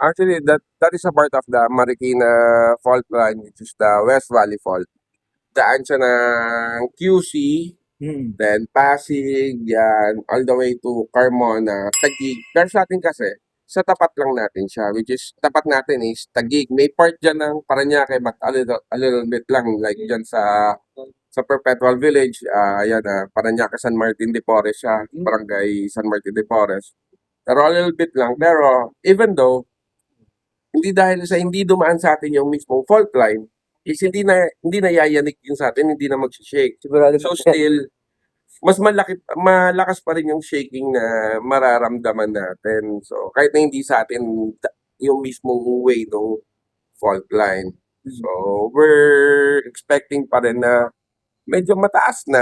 Actually, that is a part of the Marikina Fault line, which is the West Valley Fault. Daan siya ng QC, then Pasig, yan, all the way to Carmona, Taguig. Pero sa atin kasi, sa tapat lang natin siya, which is, tapat natin is Taguig. May part dyan ng Parañaque, but a little bit lang, like dyan sa Perpetual Village, ayan, Parañaque San Martin de Porres siya, Barangay San Martin de Porres. Pero a little bit lang. Pero, even though, hindi dahil sa hindi dumaan sa atin yung mismong fault line, is hindi na yayanig yun sa atin, hindi na mag-shake. Sigurado So ka. still, mas malakas pa rin yung shaking na mararamdaman natin. So kahit na hindi sa atin yung mismong way ng fault line. So we're expecting pa rin na medyo mataas na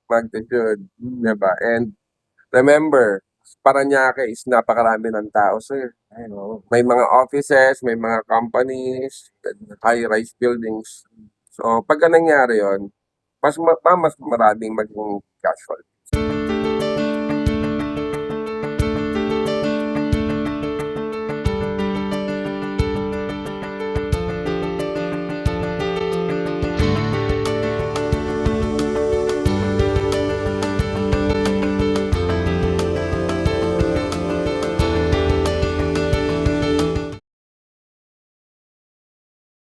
magnitude, diba? And remember, Parañaque is napakarami ng tao, sir. May mga offices, may mga companies, high-rise buildings. So, pagka nangyari yun, mas maraming maging casual.